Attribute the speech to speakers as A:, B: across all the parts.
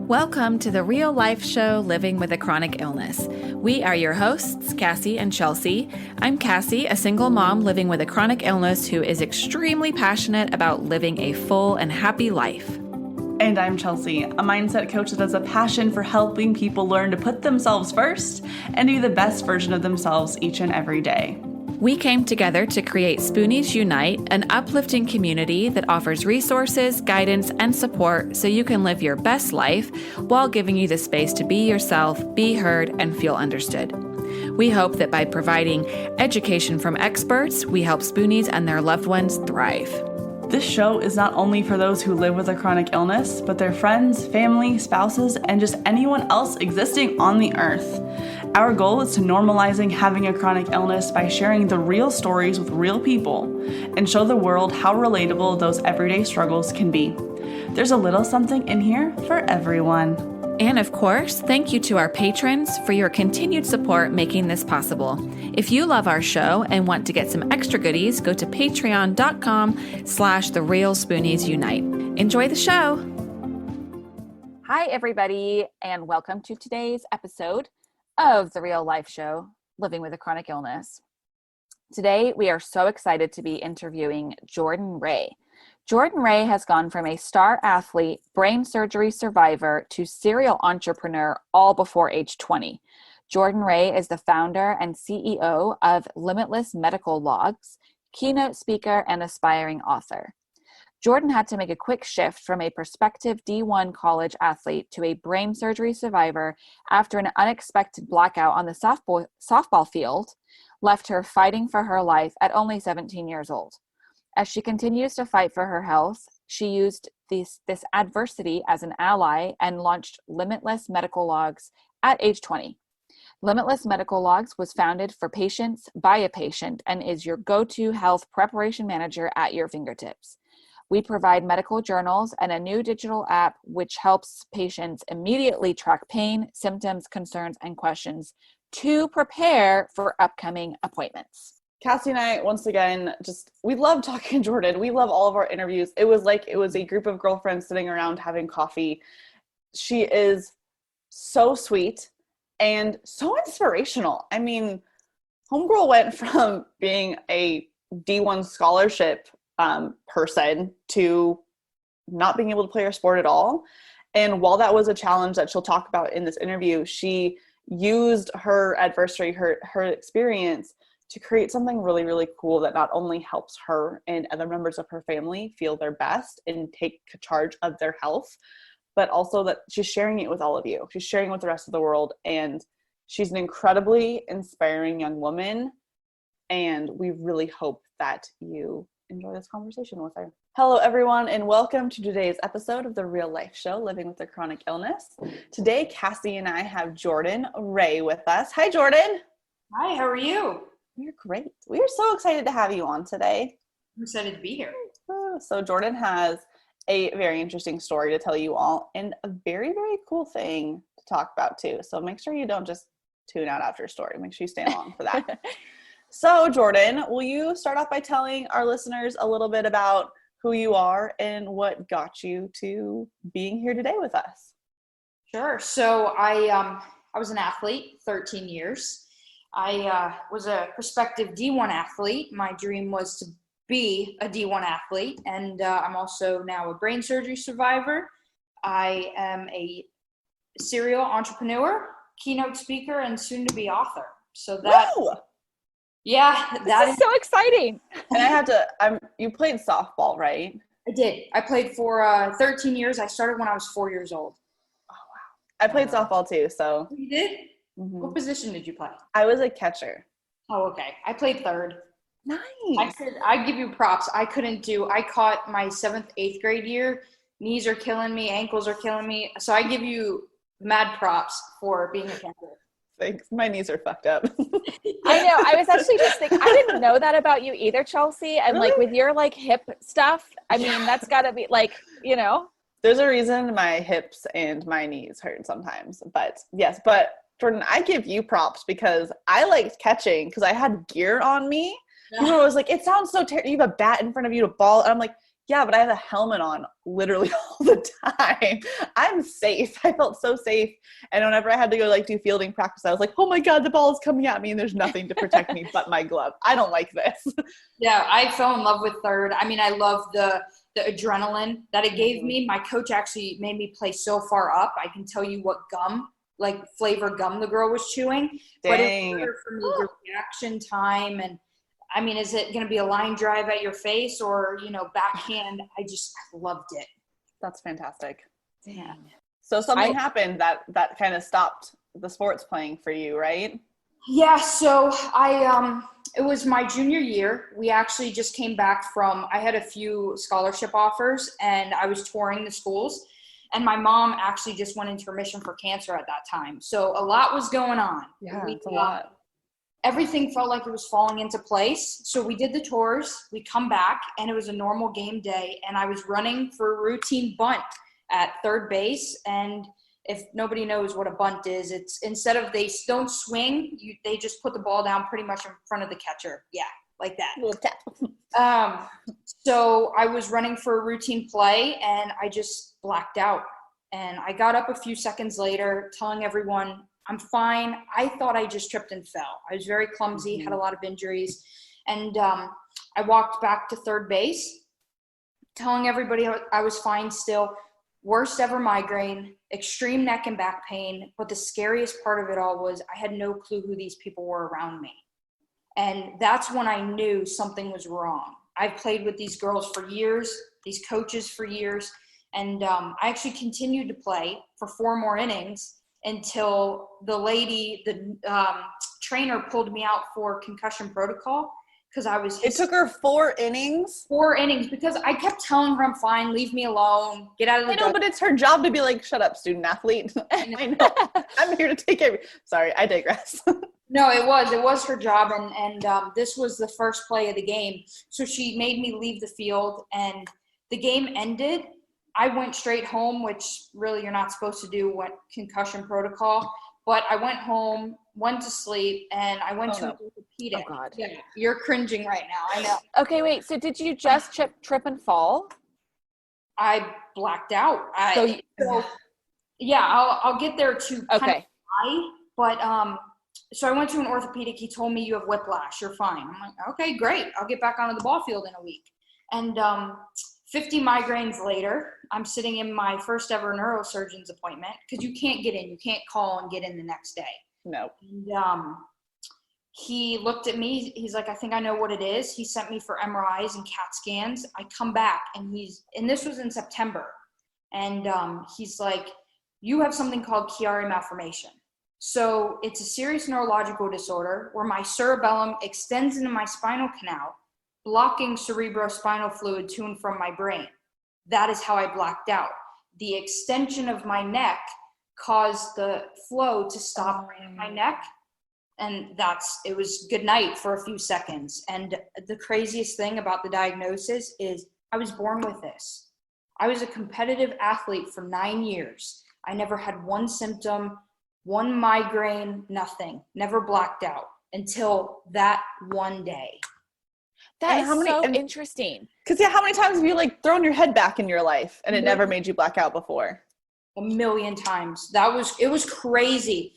A: Welcome to the real life show, Living with a Chronic Illness. We are your hosts, Cassie and Chelsea. I'm Cassie, a single mom living with a chronic illness who is extremely passionate about living a full and happy life.
B: And I'm Chelsea, a mindset coach that has a passion for helping people learn to put themselves first and be the best version of themselves each and every day.
A: We came together to create Spoonies Unite, an uplifting community that offers resources, guidance, and support so you can live your best life while giving you the space to be yourself, be heard, and feel understood. We hope that by providing education from experts, we help Spoonies and their loved ones thrive.
B: This show is not only for those who live with a chronic illness, but their friends, family, spouses, and just anyone else existing on the earth. Our goal is to normalizing having a chronic illness by sharing the real stories with real people and show the world how relatable those everyday struggles can be. There's a little something in here for everyone.
A: And of course, thank you to our patrons for your continued support making this possible. If you love our show and want to get some extra goodies, go to patreon.com/therealspoonies.unite. Enjoy the show. Hi, everybody, and welcome to today's episode of the real life show, Living with a Chronic Illness. Today, we are so excited to be interviewing Jordan Ray. Jordan Ray has gone from a star athlete, brain surgery survivor, to serial entrepreneur all before age 20. Jordan Ray is the founder and CEO of Limitless Medical Logs, keynote speaker, and aspiring author. Jordan had to make a quick shift from a prospective D1 college athlete to a brain surgery survivor after an unexpected blackout on the softball field left her fighting for her life at only 17 years old. As she continues to fight for her health, she used this adversity as an ally and launched Limitless Medical Logs at age 20. Limitless Medical Logs was founded for patients by a patient and is your go-to health preparation manager at your fingertips. We provide medical journals and a new digital app which helps patients immediately track pain, symptoms, concerns, and questions to prepare for upcoming appointments.
B: Cassie and I, once again, we love talking to Jordan. We love all of our interviews. It was a group of girlfriends sitting around having coffee. She is so sweet and so inspirational. I mean, homegirl went from being a D1 scholarship person to not being able to play her sport at all. And while that was a challenge that she'll talk about in this interview, she used her adversity, her experience to create something really, really cool that not only helps her and other members of her family feel their best and take charge of their health, but also that she's sharing it with all of you. She's sharing it with the rest of the world. And she's an incredibly inspiring young woman. And we really hope that you enjoy this conversation with her. Hello, everyone, and welcome to today's episode of the Real Life Show, Living with a Chronic Illness. Today, Cassie and I have Jordan Ray with us. Hi, Jordan.
C: Hi, how are you?
B: We're great. We are so excited to have you on today.
C: I'm excited to be here.
B: So Jordan has a very interesting story to tell you all and a very, very cool thing to talk about too. So make sure you don't just tune out after a story. Make sure you stay along for that. So Jordan, will you start off by telling our listeners a little bit about who you are and what got you to being here today with us?
C: Sure. So I was an athlete, 13 years. I was a prospective D1 athlete. My dream was to be a D1 athlete, and I'm also now a brain surgery survivor. I am a serial entrepreneur, keynote speaker, and soon-to-be author. So that,
B: Woo!
C: Yeah,
A: This is so exciting.
B: And you played softball, right?
C: I did. I played for 13 years. I started when I was 4 years old.
B: Oh, wow. I played softball too, so.
C: You did?
B: Mm-hmm.
C: What position did you play?
B: I was a catcher.
C: Oh, okay. I played third.
B: Nice.
C: I give you props. I caught my 7th, 8th grade year. Knees are killing me. Ankles are killing me. So I give you mad props for being a catcher.
B: Thanks. My knees are fucked up.
A: I know. I was actually just thinking, I didn't know that about you either, Chelsea. And
B: Really?
A: like with your like hip stuff, I mean, that's gotta be like,
B: There's a reason my hips and my knees hurt sometimes. But yes, Jordan, I give you props because I liked catching because I had gear on me.
C: Yeah.
B: You know, it was like, it sounds so terrible. You have a bat in front of you to ball. And I'm like, yeah, but I have a helmet on literally all the time. I'm safe. I felt so safe. And whenever I had to go like do fielding practice, I was like, oh my God, the ball is coming at me and there's nothing to protect me but my glove. I don't like this.
C: Yeah, I fell in love with third. I mean, I love the adrenaline that it gave me. My coach actually made me play so far up. I can tell you what gum, like flavor gum the girl was chewing.
B: Dang.
C: But it's better for me, the reaction time. And I mean, is it going to be a line drive at your face or, backhand? I loved it.
B: That's fantastic.
C: Damn.
B: So something happened that kind of stopped the sports playing for you, right?
C: Yeah. So it was my junior year. We actually just came back I had a few scholarship offers and I was touring the schools, and my mom actually just went into remission for cancer at that time. So a lot was going on.
B: Yeah, it's a lot.
C: Everything felt like it was falling into place. So we did the tours, we come back, and it was a normal game day, and I was running for a routine bunt at third base. And if nobody knows what a bunt is, it's instead of they don't swing, they just put the ball down pretty much in front of the catcher. Yeah, like that.
B: Little tap.
C: So I was running for a routine play, and I just blacked out. And I got up a few seconds later telling everyone, I'm fine. I thought I just tripped and fell. I was very clumsy, had a lot of injuries. And I walked back to third base, telling everybody I was fine still. Worst ever migraine, extreme neck and back pain. But the scariest part of it all was I had no clue who these people were around me. And that's when I knew something was wrong. I've played with these girls for years, these coaches for years. And I actually continued to play for 4 more innings until the trainer pulled me out for concussion protocol because I was.
B: It took her 4 innings?
C: 4 innings because I kept telling her I'm fine, leave me alone, get out of the.
B: I know, but it's her job to be like, shut up, student athlete. I know. I'm here to take care of you. Sorry, I digress.
C: No, it was her job, and this was the first play of the game. So she made me leave the field, and the game ended. I went straight home, which really you're not supposed to do when concussion protocol. But I went home, went to sleep, and I went to an orthopedic.
A: Oh, God.
C: Yeah, you're cringing right now. I know.
A: Okay, wait. So did you just trip and fall?
C: I blacked out. Yeah, I'll get there to kind of why. But so I went to an orthopedic. He told me you have whiplash. You're fine. I'm like, okay, great. I'll get back onto the ball field in a week. And 50 migraines later, I'm sitting in my first ever neurosurgeon's appointment because you can't get in. You can't call and get in the next day.
B: No.
C: And he looked at me. He's like, I think I know what it is. He sent me for MRIs and CAT scans. I come back and this was in September. And he's like, you have something called Chiari Malformation. So it's a serious neurological disorder where my cerebellum extends into my spinal canal, blocking cerebrospinal fluid to and from my brain. That is how I blacked out. The extension of my neck caused the flow to stop right in my neck. And it was good night for a few seconds. And the craziest thing about the diagnosis is I was born with this. I was a competitive athlete for 9 years. I never had one symptom, one migraine, nothing, never blacked out until that one day.
A: That is so interesting.
B: Because how many times have you like thrown your head back in your life and it never made you black out before?
C: 1,000,000 times. It was crazy.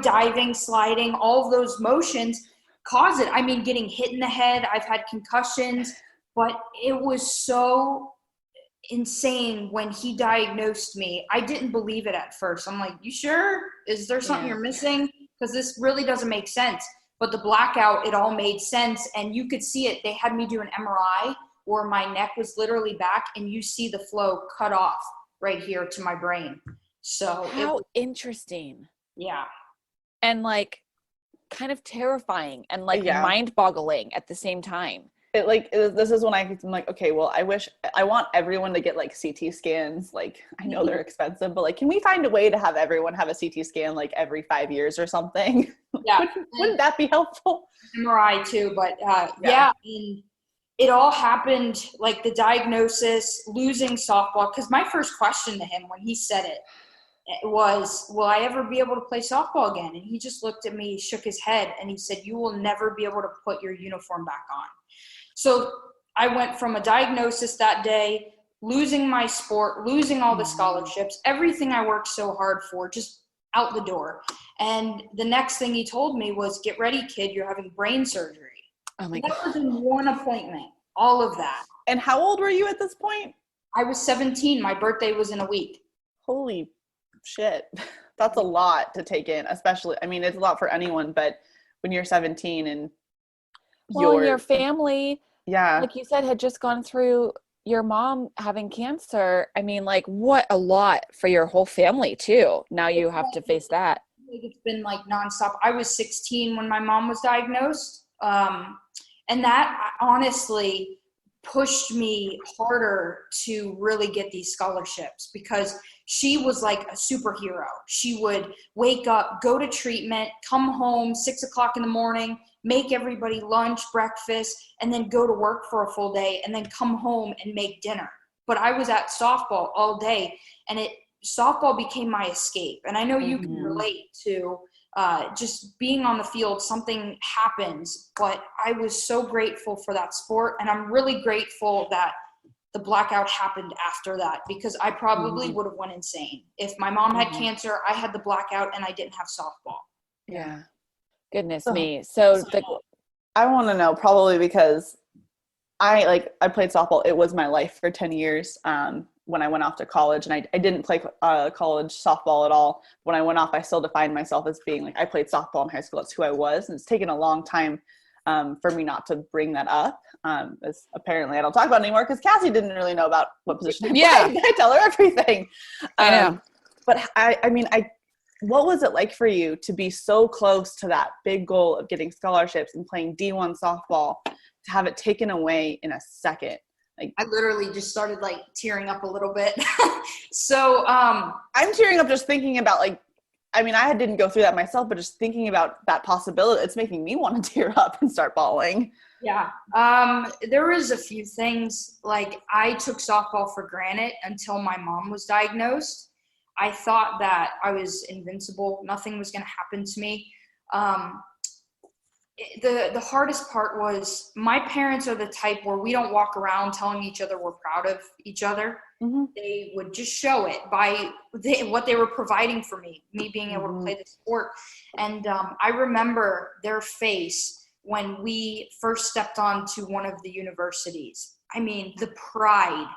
C: Diving, sliding, all of those motions cause it. I mean, getting hit in the head. I've had concussions, but it was so insane when he diagnosed me. I didn't believe it at first. I'm like, you sure? Is there something you're missing? Because this really doesn't make sense. But the blackout, it all made sense. And you could see it. They had me do an MRI where my neck was literally back and you see the flow cut off right here to my brain. So
A: how interesting.
C: Yeah.
A: And like kind of terrifying and like mind boggling at the same time.
B: This is when I'm like, okay, well, I want everyone to get like CT scans. Like, I know they're expensive, but like, can we find a way to have everyone have a CT scan like every 5 years or something?
C: Yeah.
B: Wouldn't that be helpful?
C: MRI too, but and it all happened like the diagnosis, losing softball. Because my first question to him when he said it was, will I ever be able to play softball again? And he just looked at me, shook his head, and he said, you will never be able to put your uniform back on. So I went from a diagnosis that day, losing my sport, losing all the scholarships, everything I worked so hard for, just out the door. And the next thing he told me was, get ready, kid, you're having brain surgery.
A: Oh my
C: That
A: God.
C: was in one appointment, all of that.
B: And how old were you at this point?
C: I was 17. My birthday was in a week.
B: Holy shit. That's a lot to take in, especially, I mean, it's a lot for anyone, but when you're 17 and
A: your family,
B: yeah,
A: like you said, had just gone through your mom having cancer. I mean, like, what a lot for your whole family too. Now you have to face that.
C: It's been like nonstop. I was 16 when my mom was diagnosed. And that honestly pushed me harder to really get these scholarships, because she was like a superhero. She would wake up, go to treatment, come home 6:00 in the morning, make everybody lunch, breakfast, and then go to work for a full day, and then come home and make dinner. But I was at softball all day, and softball became my escape. And I know you can relate to just being on the field, something happens, but I was so grateful for that sport. And I'm really grateful that the blackout happened after that, because I probably would have went insane. If my mom had cancer, I had the blackout, and I didn't have softball.
A: Yeah. Goodness me. So
B: I want to know, probably because I played softball. It was my life for 10 years. When I went off to college, and I didn't play college softball at all. When I went off, I still defined myself as being like, I played softball in high school. That's who I was. And it's taken a long time for me not to bring that up. As apparently I don't talk about it anymore, because Cassie didn't really know about what position I played. I tell her everything.
A: I know.
B: But I mean, what was it like for you to be so close to that big goal of getting scholarships and playing D1 softball, to have it taken away in a second? Like, I
C: literally just started like tearing up a little bit. So
B: I'm tearing up just thinking about, like, I mean, I didn't go through that myself, but just thinking about that possibility, it's making me want to tear up and start bawling.
C: Yeah. There was a few things. Like, I took softball for granted until my mom was diagnosed. I thought that I was invincible. Nothing was going to happen to me. The hardest part was, my parents are the type where we don't walk around telling each other we're proud of each other. They would just show it by what they were providing for me being able to play the sport. And I remember their face when we first stepped onto one of the universities. I mean, the pride,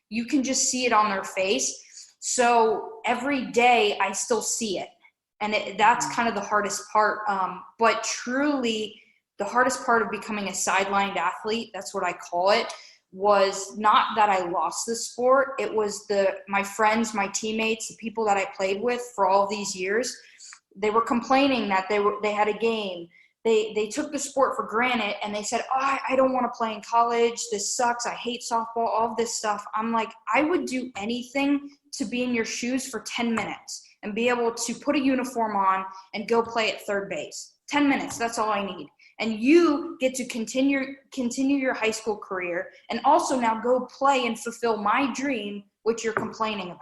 C: you can just see it on their face. So every day I still see it. And that's kind of the hardest part. But truly, the hardest part of becoming a sidelined athlete, that's what I call it, was not that I lost the sport. It was my friends, my teammates, the people that I played with for all these years. They were complaining that they had a game. They took the sport for granted, and they said, oh, I don't want to play in college. This sucks. I hate softball, all of this stuff. I'm like, I would do anything to be in your shoes for 10 minutes and be able to put a uniform on and go play at third base. 10 minutes, that's all I need. And you get to continue your high school career, and also now go play and fulfill my dream, which you're complaining about.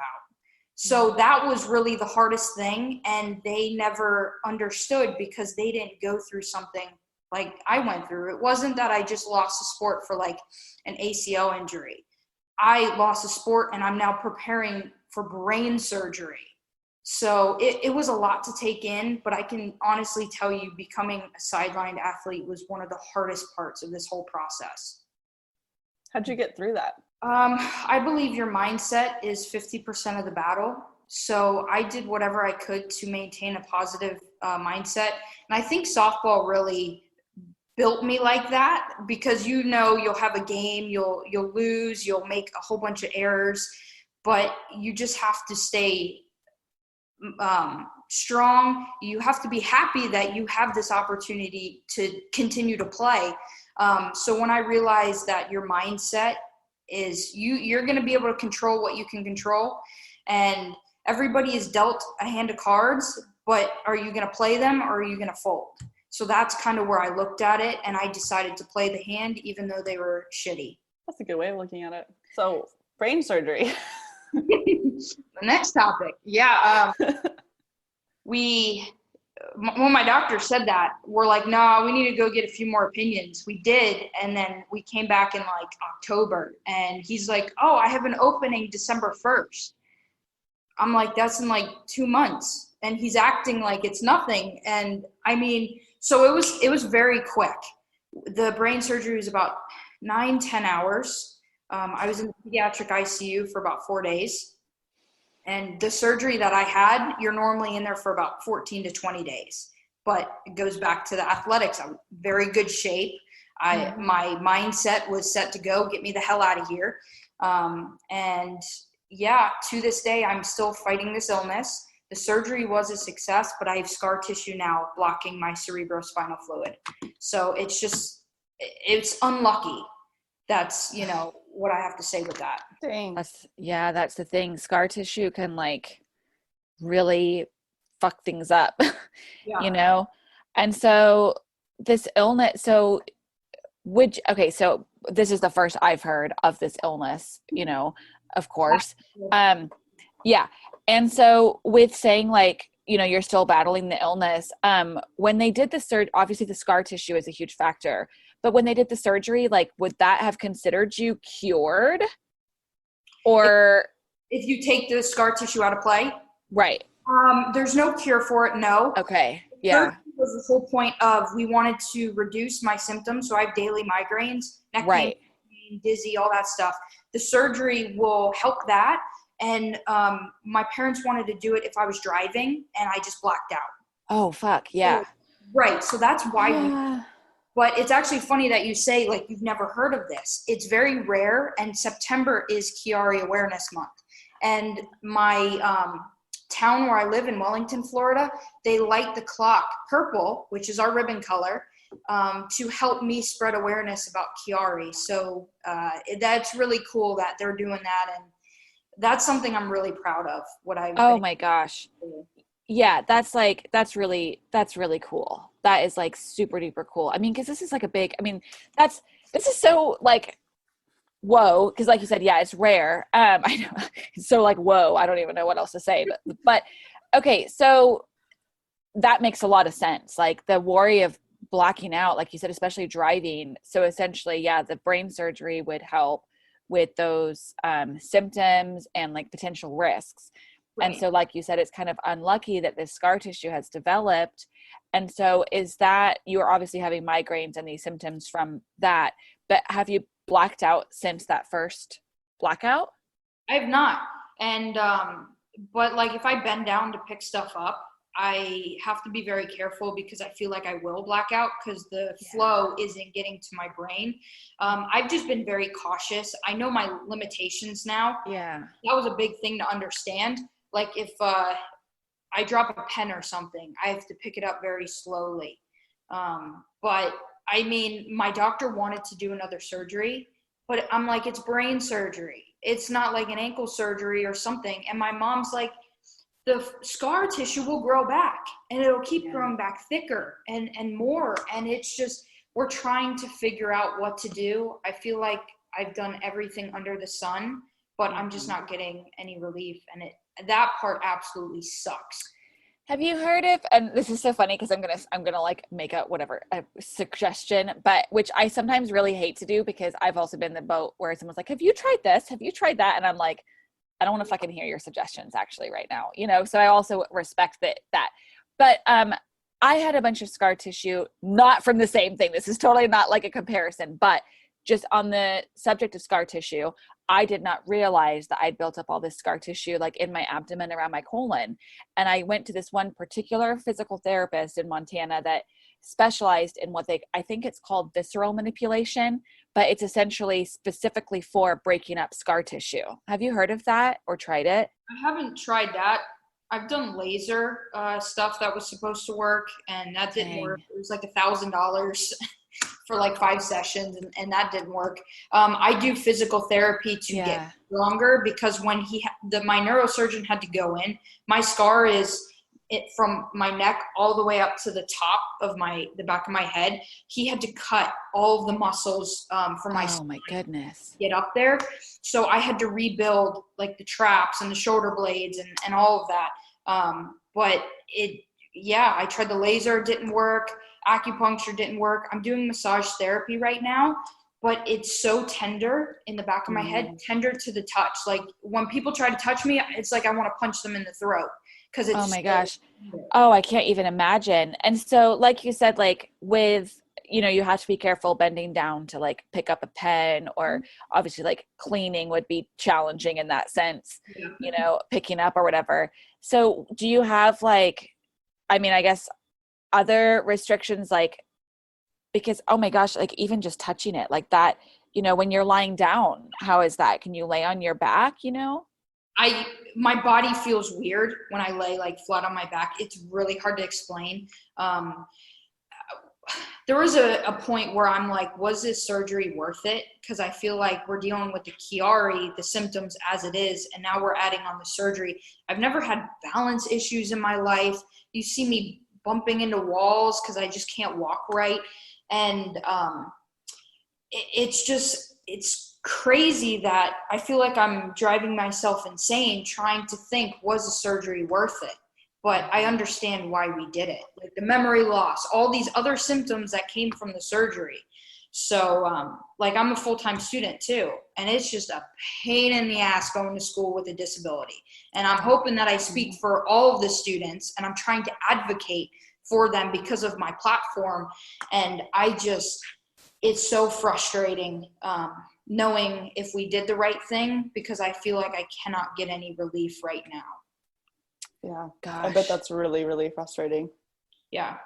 C: So that was really the hardest thing, and they never understood, because they didn't go through something like I went through. It wasn't that I just lost a sport for like an ACL injury. I lost a sport, and I'm now preparing for brain surgery. So it was a lot to take in, but I can honestly tell you, becoming a sidelined athlete was one of the hardest parts of this whole process.
B: How'd you get through that?
C: I believe your mindset is 50% of the battle. So I did whatever I could to maintain a positive mindset. And I think softball really built me like that, because you'll have a game, you'll lose, you'll make a whole bunch of errors, but you just have to stay strong. You have to be happy that you have this opportunity to continue to play. So when I realized that your mindset is you're going to be able to control what you can control, and everybody is dealt a hand of cards, but are you going to play them, or are you going to fold? So that's kind of where I looked at it, and I decided to play the hand even though they were shitty.
B: That's a good way of looking at it. So brain surgery.
C: The next topic. Yeah. We when my doctor said that, we're like, no, we need to go get a few more opinions. We did. And then we came back in like October, and he's like, oh, I have an opening December 1st. I'm like, that's in like 2 months. And he's acting like it's nothing. And I mean, so it was very quick. The brain surgery was about 9-10 hours. I was in the pediatric ICU for about 4 days. And the surgery that I had, you're normally in there for about 14 to 20 days. But it goes back to the athletics. I'm in very good shape. My mindset was set to go, get me the hell out of here. And yeah, to this day, I'm still fighting this illness. The surgery was a success, but I have scar tissue now blocking my cerebrospinal fluid. So it's unlucky. That's, what I have to say with that.
B: Dang.
A: That's the thing. Scar tissue can like really fuck things up,
C: Yeah.
A: And so this illness, so this is the first I've heard of this illness, of course. Yeah. And so with saying like, you're still battling the illness, when they did the surgery, obviously the scar tissue is a huge factor, but when they did the surgery, like, would that have considered you cured? Or
C: if you take the scar tissue out of play?
A: Right.
C: There's no cure for it, no.
A: Okay. Yeah.
C: Surgery was the whole point of, we wanted to reduce my symptoms. So I have daily migraines, neck
A: Right.
C: pain, dizzy, all that stuff. The surgery will help that. And my parents wanted to do it if I was driving, and I just blacked out.
A: Oh, fuck. Yeah.
C: Right. So that's why but it's actually funny that you say, like, you've never heard of this. It's very rare, and September is Chiari Awareness Month. And my town where I live in Wellington, Florida, they light the clock purple, which is our ribbon color, to help me spread awareness about Chiari. So that's really cool that they're doing that, and that's something I'm really proud of.
A: My gosh. Yeah, that's really cool. That is like super duper cool. I mean, because this is like this is so like, whoa, because like you said, yeah, it's rare. I know. So like, whoa, I don't even know what else to say, but okay, so that makes a lot of sense. Like the worry of blacking out, like you said, especially driving. So essentially, yeah, the brain surgery would help with those symptoms and like potential risks. Right. And so like you said, it's kind of unlucky that this scar tissue has developed. And so is that, you are obviously having migraines and these symptoms from that, but have you blacked out since that first blackout?
C: I have not. And, but like if I bend down to pick stuff up, I have to be very careful because I feel like I will black out because the flow isn't getting to my brain. I've just been very cautious. I know my limitations now.
A: Yeah.
C: That was a big thing to understand. Like if I drop a pen or something, I have to pick it up very slowly. But I mean, my doctor wanted to do another surgery, but I'm like, it's brain surgery. It's not like an ankle surgery or something. And my mom's like, the scar tissue will grow back and it'll keep growing back thicker and more. And it's just, we're trying to figure out what to do. I feel like I've done everything under the sun, but I'm just not getting any relief. And that part absolutely sucks.
A: Have you heard of, and this is so funny because I'm gonna like make a suggestion, but which I sometimes really hate to do because I've also been in the boat where someone's like, have you tried this? Have you tried that? And I'm like, I don't want to fucking hear your suggestions actually right now, so I also respect that. But I had a bunch of scar tissue, not from the same thing. This is totally not like a comparison, but just on the subject of scar tissue, I did not realize that I'd built up all this scar tissue like in my abdomen around my colon. And I went to this one particular physical therapist in Montana that specialized in I think it's called visceral manipulation, but it's essentially specifically for breaking up scar tissue. Have you heard of that or tried it?
C: I haven't tried that. I've done laser stuff that was supposed to work, and that didn't work. It was like $1,000 for like 5 sessions, and that didn't work. I do physical therapy to get stronger because when my neurosurgeon had to go in, my scar is from my neck all the way up to the top of the back of my head. He had to cut all of the muscles for my
A: oh my goodness,
C: get up there. So I had to rebuild like the traps and the shoulder blades and all of that. But yeah, I tried the laser, didn't work. Acupuncture didn't work. I'm doing massage therapy right now, but it's so tender in the back of my head, tender to the touch. Like when people try to touch me, it's like I want to punch them in the throat because it's
A: Oh my gosh. Oh, I can't even imagine. And so, like you said, like with, you have to be careful bending down to like pick up a pen, or obviously like cleaning would be challenging in that sense, picking up or whatever. So do you have like, I mean, I guess other restrictions, like, because, oh my gosh, like even just touching it like that, when you're lying down, how is that? Can you lay on your back?
C: My body feels weird when I lay like flat on my back. It's really hard to explain. There was a point where I'm like, was this surgery worth it? Because I feel like we're dealing with the Chiari, the symptoms as it is, and now we're adding on the surgery. I've never had balance issues in my life. You see me bumping into walls because I just can't walk right. And it's crazy that I feel like I'm driving myself insane trying to think, was the surgery worth it? But I understand why we did it. Like the memory loss, all these other symptoms that came from the surgery. So, like I'm a full-time student too, and it's just a pain in the ass going to school with a disability. And I'm hoping that I speak for all of the students, and I'm trying to advocate for them because of my platform. And it's so frustrating knowing if we did the right thing, because I feel like I cannot get any relief right now.
B: Yeah.
A: Gosh.
B: I bet that's really, really frustrating.
C: Yeah.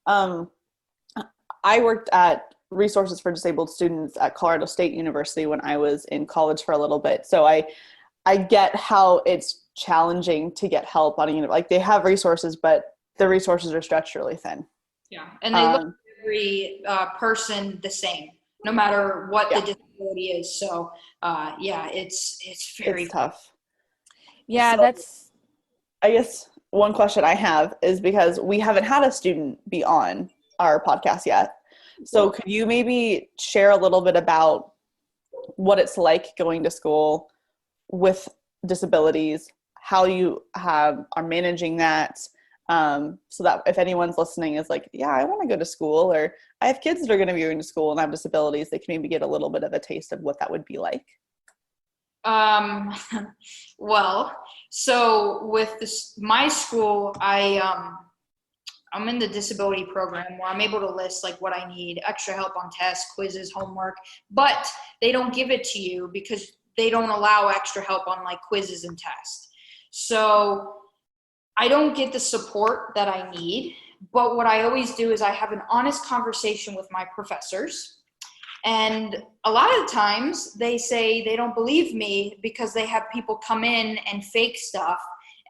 B: I worked at resources for disabled students at Colorado State University when I was in college for a little bit. So I get how it's challenging to get help on like they have resources, but the resources are stretched really thin.
C: Yeah. And they look at every person the same, no matter what the disability is. So it's very
B: tough.
A: Yeah.
B: So, I guess one question I have is, because we haven't had a student be on our podcast yet. So could you maybe share a little bit about what it's like going to school with disabilities, how you are managing that, so that if anyone's listening is like, yeah, I want to go to school, or I have kids that are going to be going to school and have disabilities, they can maybe get a little bit of a taste of what that would be like.
C: Well, so with my school, I'm in the disability program where I'm able to list like what I need, extra help on tests, quizzes, homework, but they don't give it to you because they don't allow extra help on like quizzes and tests. So I don't get the support that I need, but what I always do is I have an honest conversation with my professors. And a lot of the times they say they don't believe me because they have people come in and fake stuff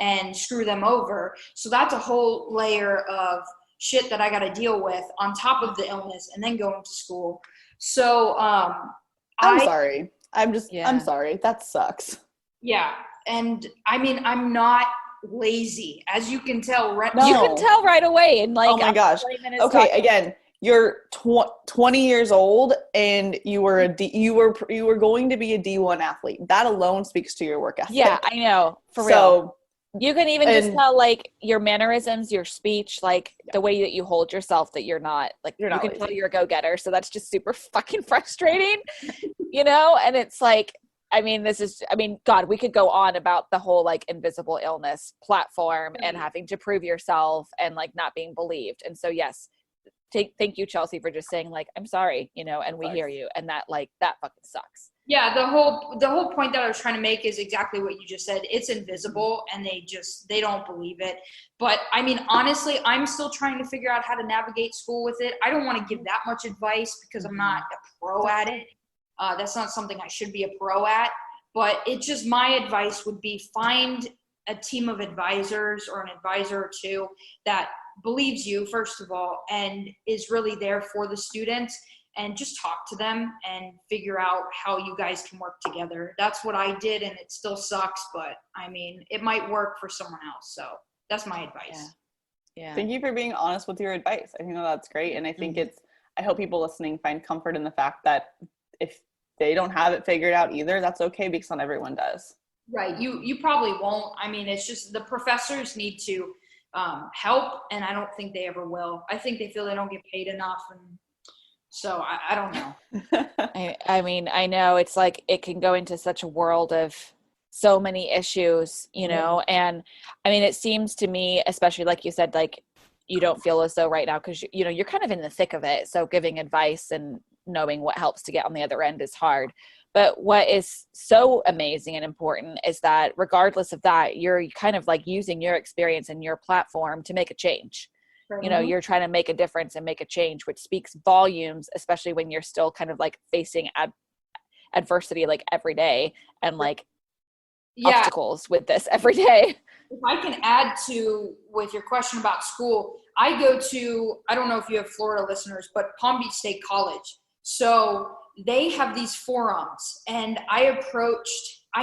C: and screw them over. So that's a whole layer of shit that I got to deal with on top of the illness and then going to school. So
B: I'm sorry. I'm sorry. That sucks.
C: Yeah. And I mean, I'm not lazy, as you can tell.
A: No. You can tell right away. And like,
B: oh my gosh. Okay. Again, you're 20 years old and you were going to be a D1 athlete. That alone speaks to your work ethic.
A: Yeah, I know. For real. You can even just tell like your mannerisms, your speech, like the way that you hold yourself, that you're not you can
B: lazy.
A: Tell you're a go-getter. So that's just super fucking frustrating, and it's like, God, we could go on about the whole like invisible illness platform and having to prove yourself and like not being believed. And so, yes, thank you, Chelsea, for just saying like, I'm sorry, and we hear you. And that that fucking sucks.
C: Yeah. The whole point that I was trying to make is exactly what you just said. It's invisible and they don't believe it. But I mean, honestly, I'm still trying to figure out how to navigate school with it. I don't want to give that much advice because I'm not a pro at it. That's not something I should be a pro at, but my advice would be find a team of advisors or an advisor or two that believes you, first of all, and is really there for the students, and just talk to them and figure out how you guys can work together. That's what I did, and it still sucks, but I mean, it might work for someone else. So that's my advice.
A: Yeah.
B: Thank you for being honest with your advice. I think that's great. And I think I hope people listening find comfort in the fact that if they don't have it figured out either, that's okay, because not everyone does.
C: Right. You probably won't. I mean, it's just the professors need to help, and I don't think they ever will. I think they feel they don't get paid enough, and so I don't know.
A: I mean, I know it's like it can go into such a world of so many issues, you know, and I mean, it seems to me, especially like you said, like you don't feel as though right now, because you know, you're kind of in the thick of it. So giving advice and knowing what helps to get on the other end is hard. But what is so amazing and important is that regardless of that, you're kind of like using your experience and your platform to make a change. You know, you're trying to make a difference and make a change, which speaks volumes, especially when you're still kind of like facing adversity like every day and like obstacles with this every day.
C: If I can add to with your question about school, I go to, I don't know if you have Florida listeners, but Palm Beach State College. So they have these forums, and I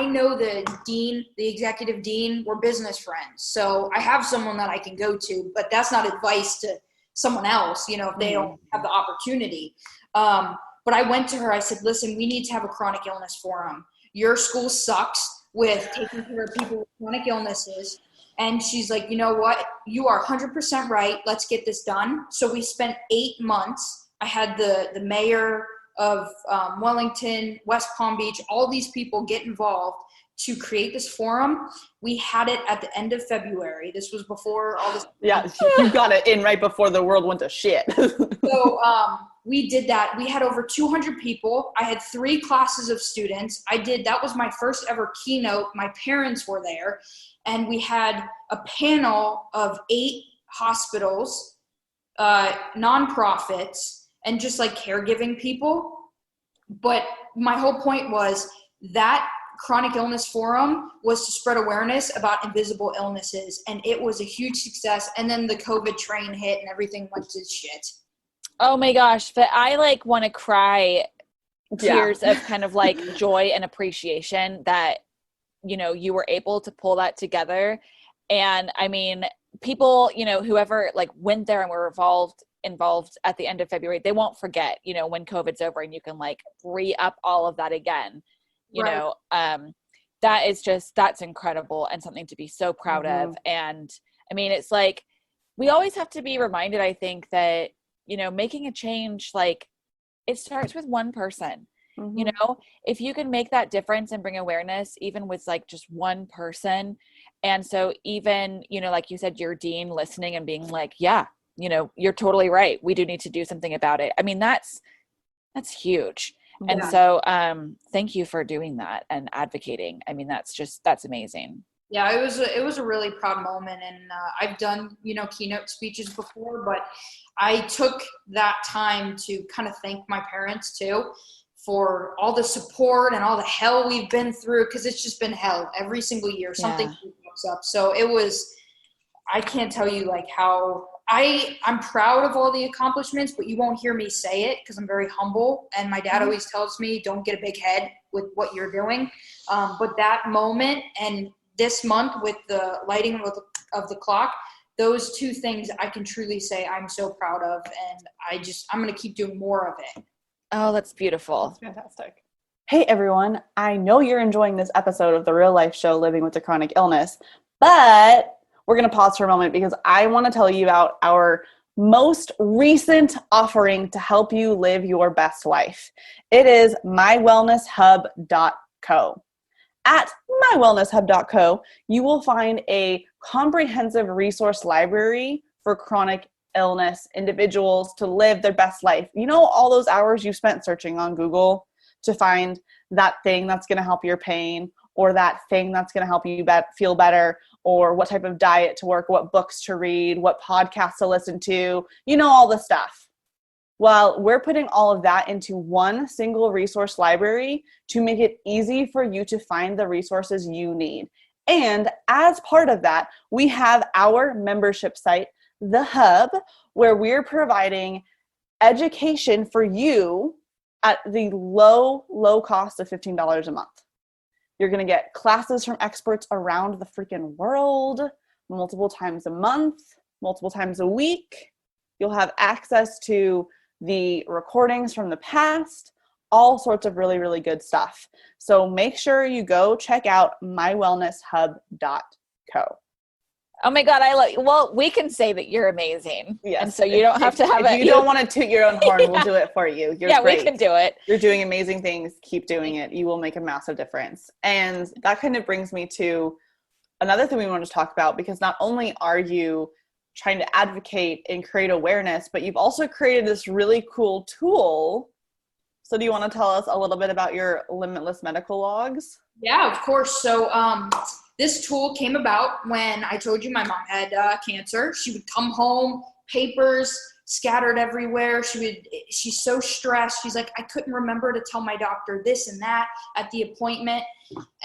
C: know the dean, the executive dean, we're business friends. So I have someone that I can go to, but that's not advice to someone else, you know, if they don't have the opportunity. But I went to her, I said, listen, we need to have a chronic illness forum. Your school sucks with taking care of people with chronic illnesses. And she's like, you know what? You are 100% right. Let's get this done. So we spent 8 months. I had the mayor of Wellington, West Palm Beach, all these people get involved to create this forum. We had it at the end of February. This was before all this.
B: Yeah, you got it in right before the world went to shit.
C: So we did that. We had over 200 people. I had 3 classes of students. That was my first ever keynote. My parents were there. And we had a panel of 8 hospitals, nonprofits, and just like caregiving people. But my whole point was that chronic illness forum was to spread awareness about invisible illnesses. And it was a huge success. And then the COVID train hit and everything went to shit.
A: Oh my gosh. But I like want to cry tears of kind of like joy and appreciation that, you know, you were able to pull that together. And I mean, people, you know, whoever like went there and were involved at the end of February, they won't forget, you know, when COVID's over and you can like re-up all of that again, you know, that's incredible and something to be so proud of. And I mean, it's like, we always have to be reminded, I think, that, you know, making a change, like it starts with one person. You know, if you can make that difference and bring awareness, even with like just one person. And so even, you know, like you said, your dean listening and being like, yeah, you know, you're totally right. We do need to do something about it. I mean, that's huge. Yeah. And so thank you for doing that and advocating. I mean, that's amazing.
C: Yeah, it was a really proud moment. And I've done, you know, keynote speeches before, but I took that time to kind of thank my parents too, for all the support and all the hell we've been through, because it's just been hell every single year. Something pops up. So I can't tell you like how I'm proud of all the accomplishments, but you won't hear me say it because I'm very humble. And my dad always tells me, don't get a big head with what you're doing. But that moment and this month with the lighting of the clock, those 2 things I can truly say I'm so proud of. And I'm going to keep doing more of it.
A: Oh, that's beautiful.
B: That's fantastic. Hey, everyone. I know you're enjoying this episode of the Real Life Show, Living with a Chronic Illness, but we're going to pause for a moment because I want to tell you about our most recent offering to help you live your best life. It is mywellnesshub.co. At mywellnesshub.co, you will find a comprehensive resource library for chronic illness individuals to live their best life. You know, all those hours you spent searching on Google to find that thing that's going to help your pain, or that thing that's going to help you feel better, or what type of diet to work, what books to read, what podcasts to listen to, you know, all the stuff. Well, we're putting all of that into one single resource library to make it easy for you to find the resources you need. And as part of that, we have our membership site, The Hub, where we're providing education for you at the low cost of $15 a month. You're going to get classes from experts around the freaking world, multiple times a month, multiple times a week. You'll have access to the recordings from the past, all sorts of really, really good stuff. So make sure you go check out mywellnesshub.co.
A: Oh my God, I love you. Well, we can say that you're amazing.
B: Yes.
A: And so you don't have to have
B: if you don't want to toot your own horn, we'll do it for you. You're great.
A: We can do it.
B: You're doing amazing things. Keep doing it. You will make a massive difference. And that kind of brings me to another thing we want to talk about, because not only are you trying to advocate and create awareness, but you've also created this really cool tool. So do you want to tell us a little bit about your Limitless Medical Logs?
C: Yeah, of course. So this tool came about when I told you my mom had cancer. She would come home, papers scattered everywhere. She's so stressed. She's like, I couldn't remember to tell my doctor this and that at the appointment.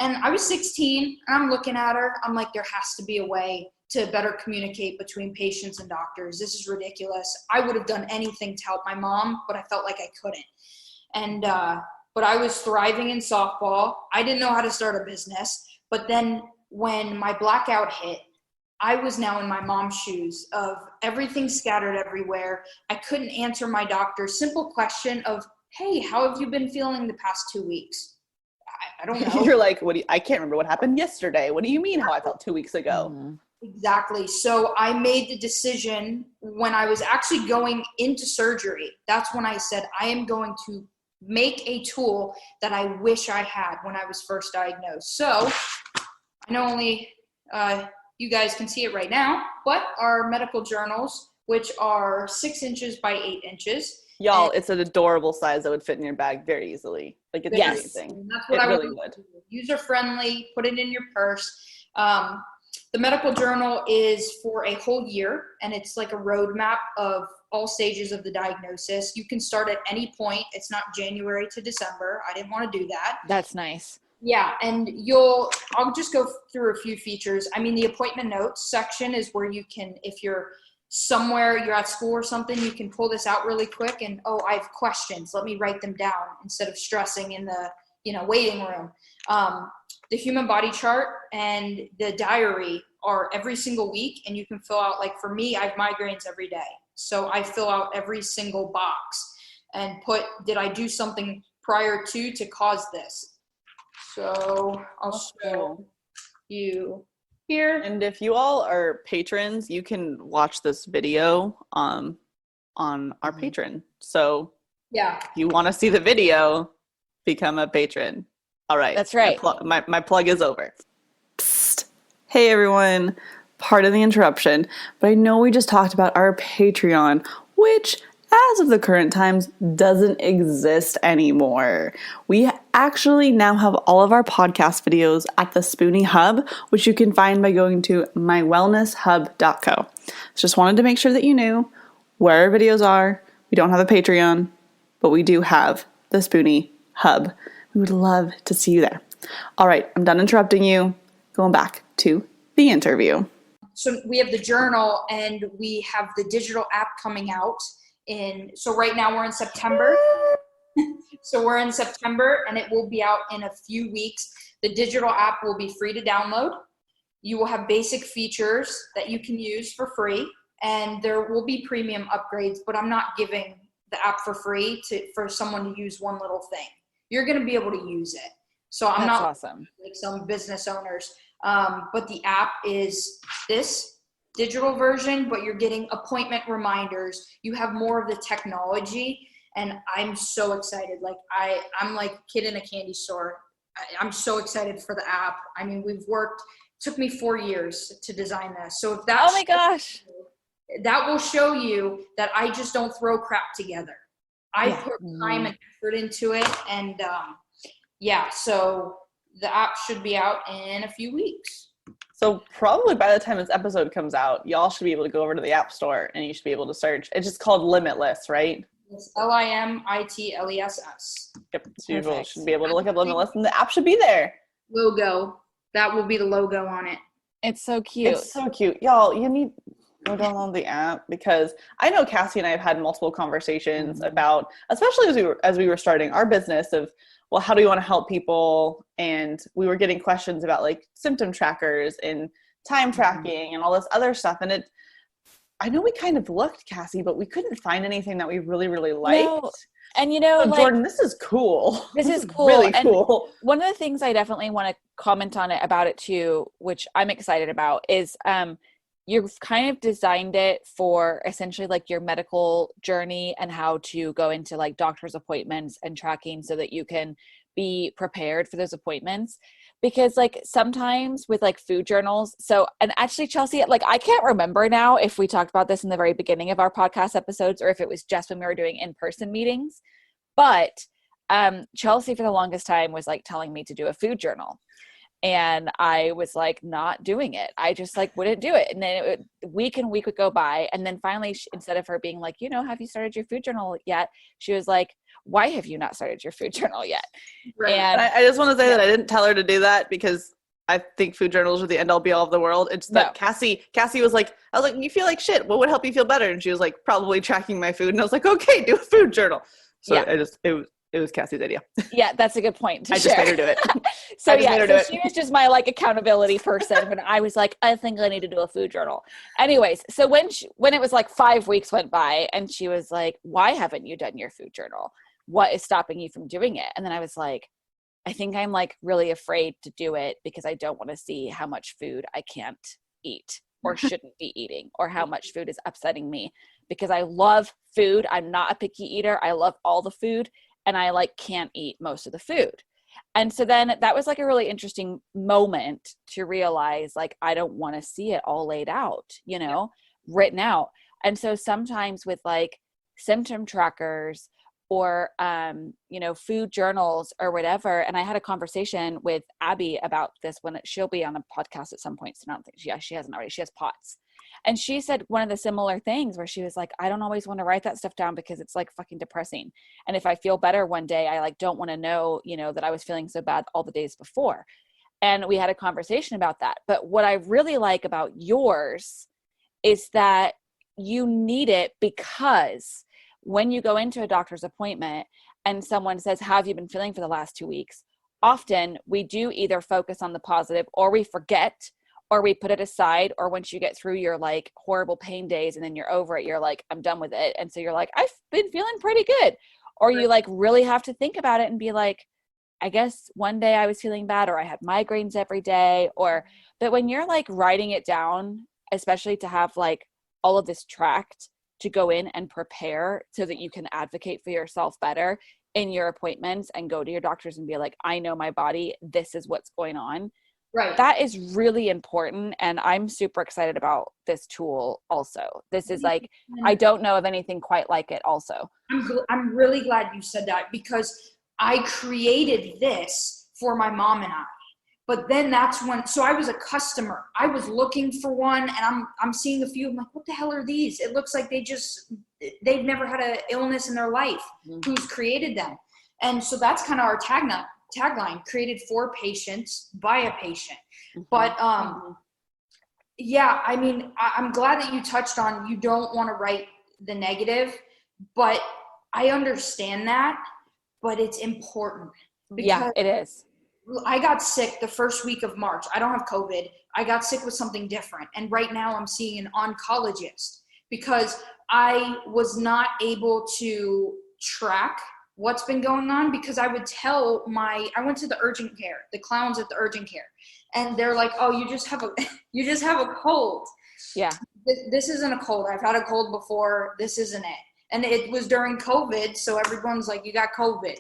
C: And I was 16 and I'm looking at her. I'm like, there has to be a way to better communicate between patients and doctors. This is ridiculous. I would have done anything to help my mom, but I felt like I couldn't. And, but I was thriving in softball. I didn't know how to start a business. But then when my blackout hit, I was now in my mom's shoes of everything scattered everywhere. I couldn't answer my doctor's simple question of, hey, how have you been feeling the past 2 weeks? I don't know.
B: You're like, I can't remember what happened yesterday. What do you mean how I felt 2 weeks ago?
A: Mm-hmm.
C: Exactly. So I made the decision when I was actually going into surgery. That's when I said, I am going to make a tool that I wish I had when I was first diagnosed. So I know only you guys can see it right now, but our medical journals, which are 6 inches by 8 inches.
B: Y'all, it's an adorable size that would fit in your bag very easily. Like, it's amazing.
C: And that's what I really would. User friendly, put it in your purse. The medical journal is for a whole year, and it's like a roadmap of all stages of the diagnosis. You can start at any point. It's not January to December. I didn't want to do that.
A: That's nice.
C: Yeah, and I'll just go through a few features. I mean, the appointment notes section is where you can, if you're somewhere, you're at school or something, you can pull this out really quick and, oh, I have questions. Let me write them down instead of stressing in the, waiting room. The human body chart and the diary are every single week, and you can fill out, like for me, I have migraines every day. So I fill out every single box and put, did I do something prior to cause this? So I'll show you here.
B: And if you all are patrons, you can watch this video on our Patreon. So
C: yeah,
B: if you want to see the video, become a patron. All right.
A: That's right.
B: My plug is over. Psst. Hey, everyone. Pardon the interruption, but I know we just talked about our Patreon, which, as of the current times, doesn't exist anymore. We actually now have all of our podcast videos at the Spoonie Hub, which you can find by going to mywellnesshub.co. Just wanted to make sure that you knew where our videos are. We don't have a Patreon, but we do have the Spoonie Hub. We would love to see you there. All right, I'm done interrupting you. Going back to the interview.
C: So we have the journal and we have the digital app coming out so right now we're in September. So we're in September and it will be out in a few weeks. The digital app will be free to download. You will have basic features that you can use for free, and there will be premium upgrades, but I'm not giving the app for free for someone to use one little thing. You're going to be able to use it. So I'm not
A: awesome.
C: Like some business owners. But the app is this digital version, but you're getting appointment reminders. You have more of the technology, and I'm so excited. Like I'm like a kid in a candy store. I'm so excited for the app. I mean, it took me 4 years to design this. So if that,
A: oh my gosh,
C: that will show you that I just don't throw crap together. I put time and effort into it. And so the app should be out in a few weeks.
B: So probably by the time this episode comes out, y'all should be able to go over to the App Store and you should be able to search. It's just called Limitless, right?
C: It's Limitless.
B: Yep. So you should be able to look at Limitless and the app should be there.
C: Logo. That will be the logo on it.
A: it's so cute.
B: It's so cute. Y'all, you need to go download the app, because I know Cassie and I have had multiple conversations about, especially as we were starting our business, of, well, how do we want to help people? And we were getting questions about like symptom trackers and time tracking and all this other stuff. And I know we kind of looked, Cassie, but we couldn't find anything that we really, really liked.
A: No. And like,
B: Jordan, this is cool.
A: This is cool.
B: Really
A: and
B: cool.
A: One of the things I definitely want to comment on about it too, which I'm excited about, is you've kind of designed it for essentially like your medical journey and how to go into like doctor's appointments and tracking so that you can be prepared for those appointments. Because like sometimes with like food journals, so, and actually Chelsea, like I can't remember now if we talked about this in the very beginning of our podcast episodes or if it was just when we were doing in-person meetings, but Chelsea for the longest time was like telling me to do a food journal. And I was like not doing it. I just like wouldn't do it. And then week and week would go by. And then finally, instead of her being like, have you started your food journal yet? She was like, why have you not started your food journal yet?
B: Right. And I just want to say that I didn't tell her to do that because I think food journals are the end all be all of the world. It's that Cassie was like, I was like, you feel like shit. What would help you feel better? And she was like, probably tracking my food. And I was like, okay, do a food journal. So it was Cassie's idea.
A: Yeah, that's a good point.
B: I just made her do it.
A: So she was just my like accountability person when I was like, I think I need to do a food journal. Anyways, so when it was like 5 weeks went by and she was like, why haven't you done your food journal? What is stopping you from doing it? And then I was like, I think I'm like really afraid to do it because I don't want to see how much food I can't eat or shouldn't be eating or how much food is upsetting me because I love food. I'm not a picky eater. I love all the food. And I like can't eat most of the food. And so then that was like a really interesting moment to realize like, I don't want to see it all laid out, written out. And so sometimes with like symptom trackers or, food journals or whatever. And I had a conversation with Abby about this when she'll be on a podcast at some point. So I don't think she hasn't already. She has POTS. And she said one of the similar things where she was like, I don't always want to write that stuff down because it's like fucking depressing. And if I feel better one day, I like don't want to know, that I was feeling so bad all the days before. And we had a conversation about that. But what I really like about yours is that you need it because when you go into a doctor's appointment and someone says, how have you been feeling for the last 2 weeks? Often we do either focus on the positive or we forget or we put it aside, or once you get through your like horrible pain days and then you're over it, you're like, I'm done with it. And so you're like, I've been feeling pretty good. Or you like really have to think about it and be like, I guess one day I was feeling bad or I had migraines every day. But when you're like writing it down, especially to have like all of this tracked to go in and prepare so that you can advocate for yourself better in your appointments and go to your doctors and be like, I know my body, this is what's going on.
C: Right.
A: That is really important. And I'm super excited about this tool also. This is like, I don't know of anything quite like it also.
C: I'm really glad you said that because I created this for my mom and I. But then that's when, so I was a customer. I was looking for one and I'm seeing a few. I'm like, what the hell are these? It looks like they've never had an illness in their life. Mm-hmm. Who's created them? And so that's kind of our tagline, created for patients by a patient. Mm-hmm. But yeah, I mean, I'm glad that you touched on, you don't want to write the negative, but I understand that, but it's important.
A: Yeah, it is.
C: I got sick the first week of March. I don't have COVID. I got sick with something different. And right now I'm seeing an oncologist because I was not able to track what's been going on because I would tell I went to the urgent care, the clowns at the urgent care, and they're like, oh, you just have a cold.
A: Yeah.
C: This isn't a cold. I've had a cold before. This isn't it. And it was during COVID. So everyone's like, you got COVID.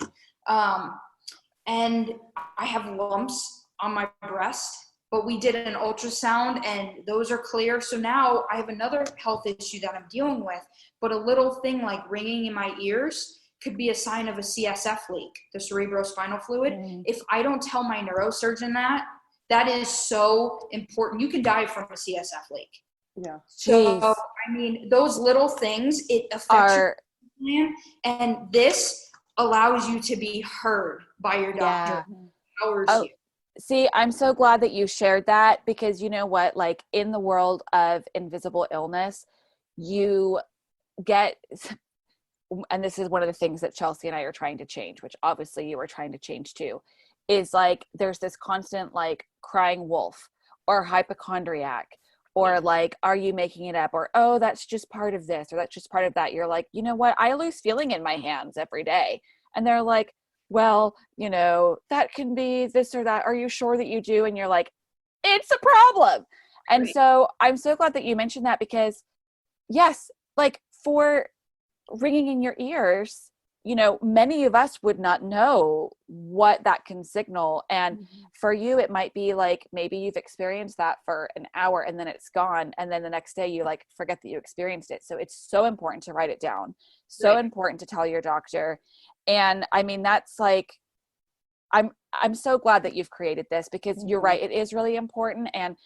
C: And I have lumps on my breast, but we did an ultrasound and those are clear. So now I have another health issue that I'm dealing with, but a little thing like ringing in my ears could be a sign of a CSF leak, the cerebrospinal fluid. Mm. If I don't tell my neurosurgeon that is so important. You can die from a CSF leak.
B: Yeah.
C: So, I mean, those little things, it affects your plan. And this allows you to be heard by your doctor. Yeah.
A: See, I'm so glad that you shared that because you know what, like in the world of invisible illness, you get, and this is one of the things that Chelsea and I are trying to change, which obviously you were trying to change too, is like, there's this constant like crying wolf or hypochondriac or like, are you making it up? Or, oh, that's just part of this or that's just part of that. You're like, you know what? I lose feeling in my hands every day. And they're like, well, that can be this or that. Are you sure that you do? And you're like, it's a problem. And so I'm so glad that you mentioned that, because yes, like for ringing in your ears, many of us would not know what that can signal. And for you, it might be like, maybe you've experienced that for an hour and then it's gone. And then the next day you like forget that you experienced it. So it's so important to write it down. So important to tell your doctor. And I mean, that's like, I'm so glad that you've created this, because you're right. It is really important. And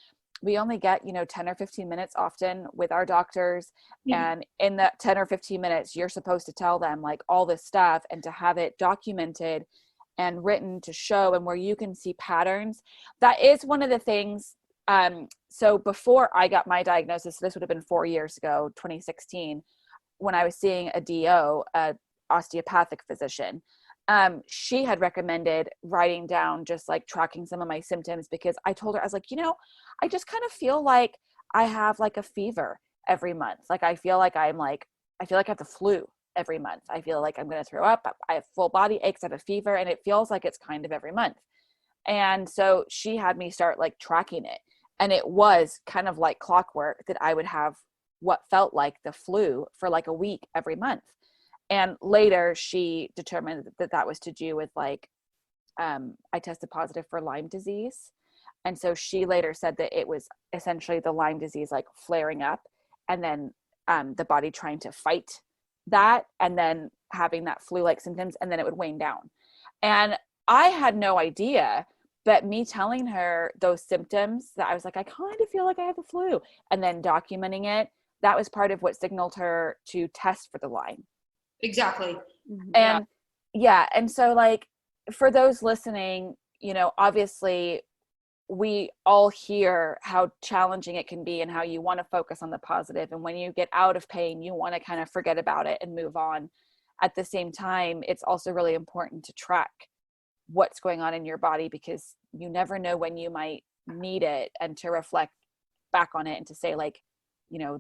A: we only get, 10 or 15 minutes often with our doctors. And in that 10 or 15 minutes, you're supposed to tell them like all this stuff, and to have it documented and written to show, and where you can see patterns. That is one of the things. So before I got my diagnosis, this would have been 4 years ago, 2016, when I was seeing a DO, a osteopathic physician. She had recommended writing down, just like tracking some of my symptoms, because I told her, I was like, I just kind of feel like I have like a fever every month. Like, I feel like I have the flu every month. I feel like I'm going to throw up. I have full body aches, I have a fever, and it feels like it's kind of every month. And so she had me start like tracking it. And it was kind of like clockwork that I would have what felt like the flu for like a week every month. And later she determined that that was to do with like, I tested positive for Lyme disease. And so she later said that it was essentially the Lyme disease, like flaring up, and then the body trying to fight that, and then having that flu-like symptoms, and then it would wane down. And I had no idea, but me telling her those symptoms, that I was like, I kind of feel like I have the flu, and then documenting it, that was part of what signaled her to test for the Lyme.
C: Exactly.
A: And and so like, for those listening, obviously we all hear how challenging it can be, and how you want to focus on the positive. And when you get out of pain, you want to kind of forget about it and move on. At the same time, it's also really important to track what's going on in your body, because you never know when you might need it, and to reflect back on it and to say like,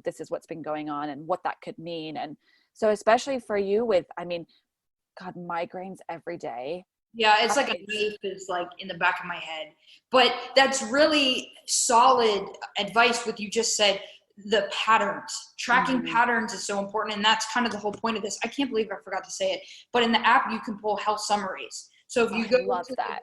A: this is what's been going on and what that could mean. And so especially for you with, I mean, God, migraines every day.
C: Yeah, it's like a knife is like in the back of my head. But that's really solid advice what you just said, the patterns. Tracking patterns is so important, and that's kind of the whole point of this. I can't believe I forgot to say it, but in the app you can pull health summaries. So if you go to that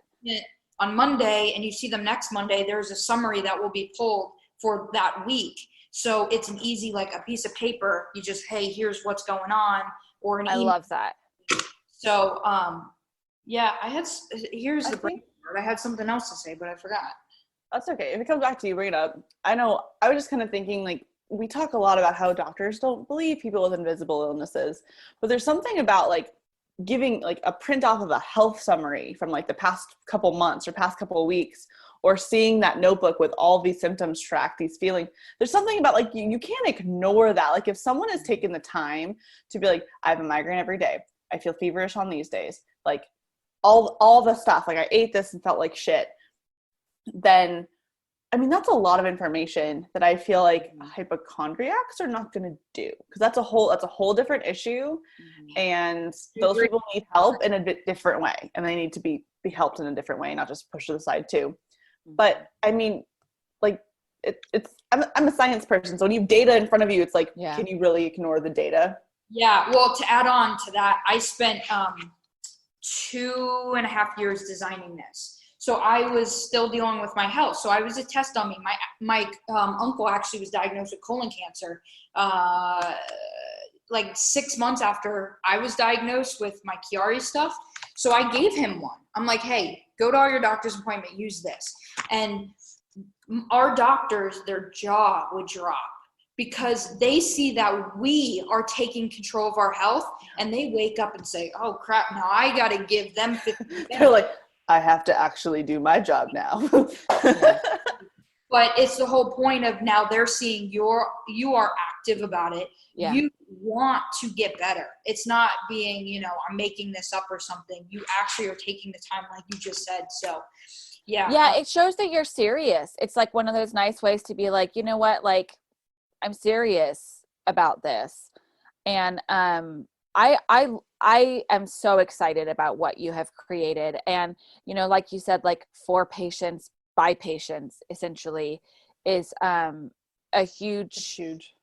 C: on Monday and you see them next Monday, there's a summary that will be pulled for that week. So it's an easy, like a piece of paper. You just, hey, here's what's going on, or an email.
A: I love that.
C: So, here's the brain part. I had something else to say, but I forgot.
B: That's okay. If it comes back to you, bring it up. I know, I was just kind of thinking, like, we talk a lot about how doctors don't believe people with invisible illnesses, but there's something about like giving like a print off of a health summary from like the past couple months or past couple of weeks, or seeing that notebook with all these symptoms tracked, these feelings. There's something about like, you can't ignore that. Like, if someone has taken the time to be like, I have a migraine every day, I feel feverish on these days, like all the stuff, like I ate this and felt like shit, then I mean, that's a lot of information that I feel like hypochondriacs are not going to do, because that's a whole different issue. And those people need help in a bit different way, and they need to be helped in a different way, not just pushed to the side too. But I mean, like I'm a science person, so when you have data in front of you, it's like, can you really ignore the data?
C: Yeah. Well, to add on to that, I spent 2.5 years designing this. So I was still dealing with my health. So I was a test dummy. My uncle actually was diagnosed with colon cancer like 6 months after I was diagnosed with my Chiari stuff. So I gave him one. I'm like, hey, go to all your doctor's appointment, use this. And our doctors, their jaw would drop, because they see that we are taking control of our health, and they wake up and say, oh crap, now I got to give them 50.
B: They're like, I have to actually do my job now.
C: But it's the whole point of, now they're seeing you are active about it. Yeah. You want to get better. It's not being, I'm making this up or something. You actually are taking the time, like you just said. So yeah,
A: it shows that you're serious. It's like one of those nice ways to be like, you know what, like, I'm serious about this. And I am so excited about what you have created. And like you said, like, for patients by patients, essentially, is a huge,
B: It's huge.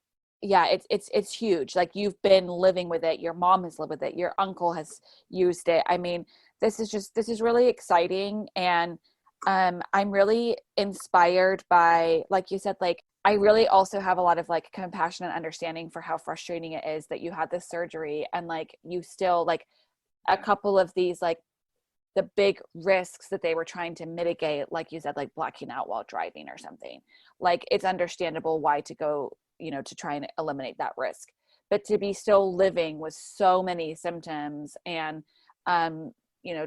A: Yeah, it's huge. Like, you've been living with it. Your mom has lived with it. Your uncle has used it. I mean, this is really exciting. And I'm really inspired by, like you said, like, I really also have a lot of like compassion and understanding for how frustrating it is that you had this surgery and like you still, like, a couple of these, like, the big risks that they were trying to mitigate, like you said, like blacking out while driving or something. Like, it's understandable why to go, to try and eliminate that risk, but to be still living with so many symptoms and,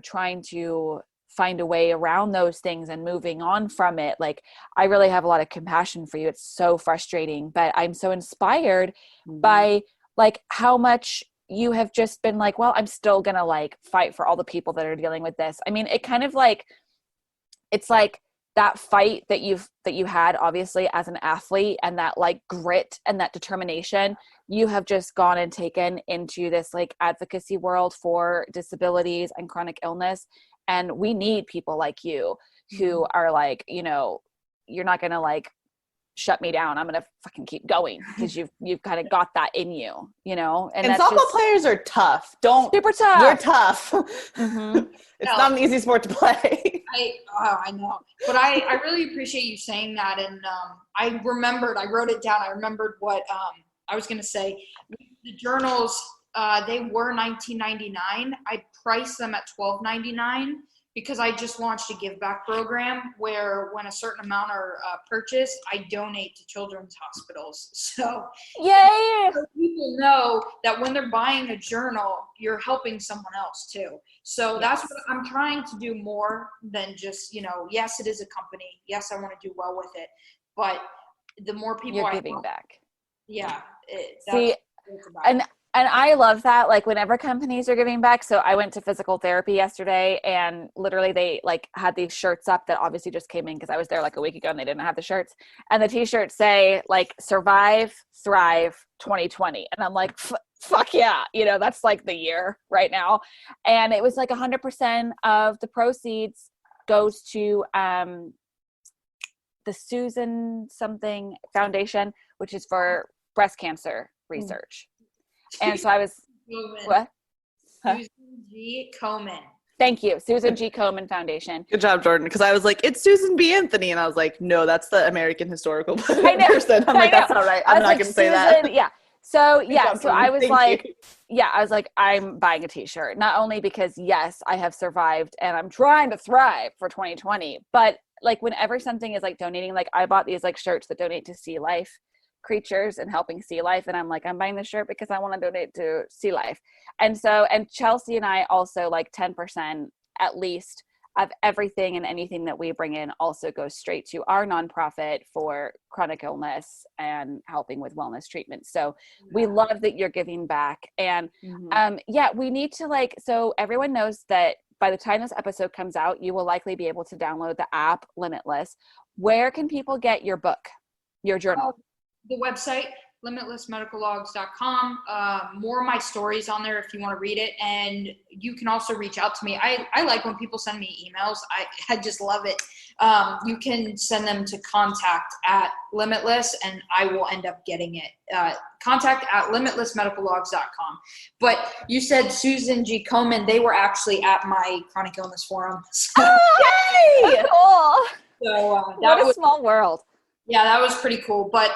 A: trying to find a way around those things and moving on from it. Like, I really have a lot of compassion for you. It's so frustrating, but I'm so inspired by like how much you have just been like, well, I'm still going to like fight for all the people that are dealing with this. I mean, it kind of like, it's like that fight that you had obviously as an athlete, and that like grit and that determination you have just gone and taken into this like advocacy world for disabilities and chronic illness. And we need people like you who are like, you're not going to like shut me down. I'm going to fucking keep going because you've kind of got that in you, and that's
B: softball
A: just
B: players are tough.
A: super tough.
B: We're tough.
A: Mm-hmm.
B: It's not an easy sport to play.
C: I know, but I really appreciate you saying that. And I wrote it down. I remembered what I was going to say. The journals, they were $19.99. I priced them at $12.99 because I just launched a give back program where when a certain amount are purchased, I donate to children's hospitals. So
A: yay!
C: so people know that when they're buying a journal, you're helping someone else too. So that's what I'm trying to do, more than just, yes, it is a company. Yes, I want to do well with it. But the more people
A: you're giving back.
C: Yeah.
A: See, and I love that. Like, whenever companies are giving back. So I went to physical therapy yesterday, and literally they like had these shirts up that obviously just came in because I was there like a week ago and they didn't have the shirts. And the t-shirts say like survive, thrive 2020. And I'm like, fuck yeah. That's like the year right now. And it was like 100% of the proceeds goes to the Susan something Foundation, which is for breast cancer research. And so I was, what?
C: Susan G. Komen.
A: Thank you. Susan G. Komen Foundation.
B: Good job, Jordan. Because I was like, it's Susan B. Anthony. And I was like, no, that's the American historical person. I'm like, that's not right. I'm not going to say that.
A: Yeah. So, yeah.
B: Job,
A: so I was
B: Thank you.
A: I was like, I'm buying a t-shirt. Not only because, yes, I have survived and I'm trying to thrive for 2020, but like whenever something is like donating, like I bought these like shirts that donate to sea life creatures and helping sea life, and I'm like, I'm buying this shirt because I want to donate to sea life. And Chelsea and I also, like, 10% at least of everything and anything that we bring in also goes straight to our nonprofit for chronic illness and helping with wellness treatment. So we love that you're giving back. And we need to, like, so everyone knows that by the time this episode comes out, you will likely be able to download the app Limitless. Where can people get your book, your journal?
C: The website, limitlessmedicallogs.com. More of my stories on there if you want to read it. And you can also reach out to me. I like when people send me emails. I just love it. You can send them to contact@limitless, and I will end up getting it. Contact@limitlessmedicallogs.com. But you said Susan G. Komen. They were actually at my chronic illness forum. So,
A: oh, yay! Cool.
C: So
A: what a small world.
C: Yeah, that was pretty cool. But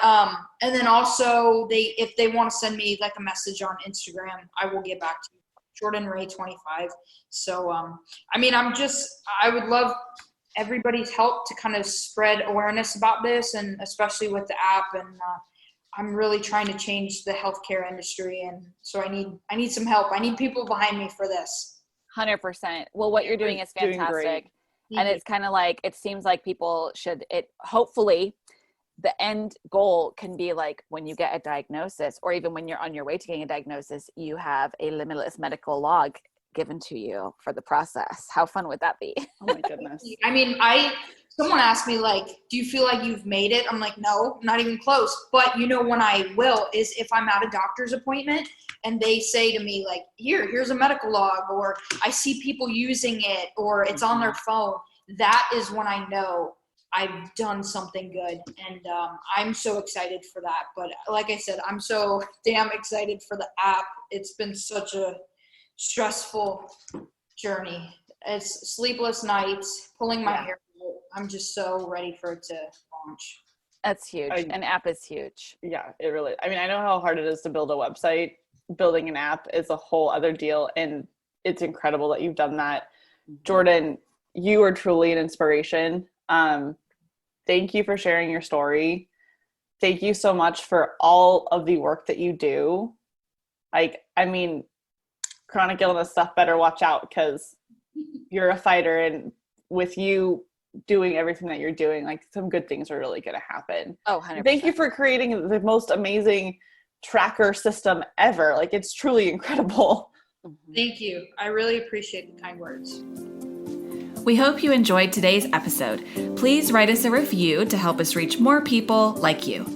C: and then also if they want to send me like a message on Instagram, I will get back to you. Jordan Ray 25. So I mean, I would love everybody's help to kind of spread awareness about this, and especially with the app. And I'm really trying to change the healthcare industry, and so I need some help. I need people behind me for this.
A: 100%. Well, what you're doing is fantastic. And it's kind of like, it seems like people should, hopefully the end goal can be like when you get a diagnosis, or even when you're on your way to getting a diagnosis, you have a limitless medical log given to you for the process. How fun would that be?
B: Oh my goodness.
C: I mean, someone asked me like, do you feel like you've made it? I'm like, no, not even close. But when I will is if I'm at a doctor's appointment and they say to me like, here's a medical log, or I see people using it, or it's on their phone. That is when I know I've done something good. And I'm so excited for that. But like I said, I'm so damn excited for the app. It's been such a stressful journey. It's sleepless nights, pulling my hair out. I'm just so ready for it to launch.
A: That's huge. An app is huge.
B: Yeah, it really, I mean, I know how hard it is to build a website. Building an app is a whole other deal, and it's incredible that you've done that. Jordan, you are truly an inspiration. Thank you for sharing your story. Thank you so much for all of the work that you do. Like, I mean, chronic illness stuff, better watch out, because you're a fighter, and with you doing everything that you're doing, like, some good things are really going to happen.
A: Oh, 100%.
B: Thank you for creating the most amazing tracker system ever. Like, it's truly incredible.
C: Thank you. I really appreciate the kind words.
A: We hope you enjoyed today's episode. Please write us a review to help us reach more people like you.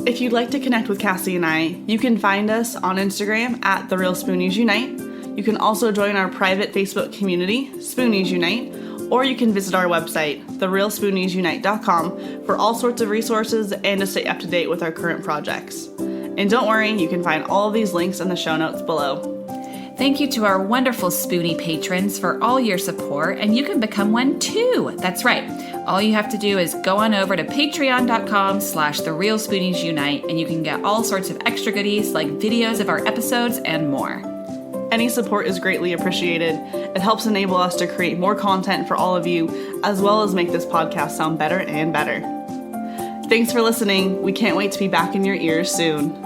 B: If you'd like to connect with Cassie and I, you can find us on Instagram at The Real Spoonies Unite. You can also join our private Facebook community, Spoonies Unite, or you can visit our website, therealspooniesunite.com, for all sorts of resources and to stay up to date with our current projects. And don't worry, you can find all of these links in the show notes below.
A: Thank you to our wonderful Spoonie patrons for all your support, and you can become one too. That's right. All you have to do is go on over to patreon.com/therealspooniesunite, and you can get all sorts of extra goodies like videos of our episodes and more.
B: Any support is greatly appreciated. It helps enable us to create more content for all of you, as well as make this podcast sound better and better. Thanks for listening. We can't wait to be back in your ears soon.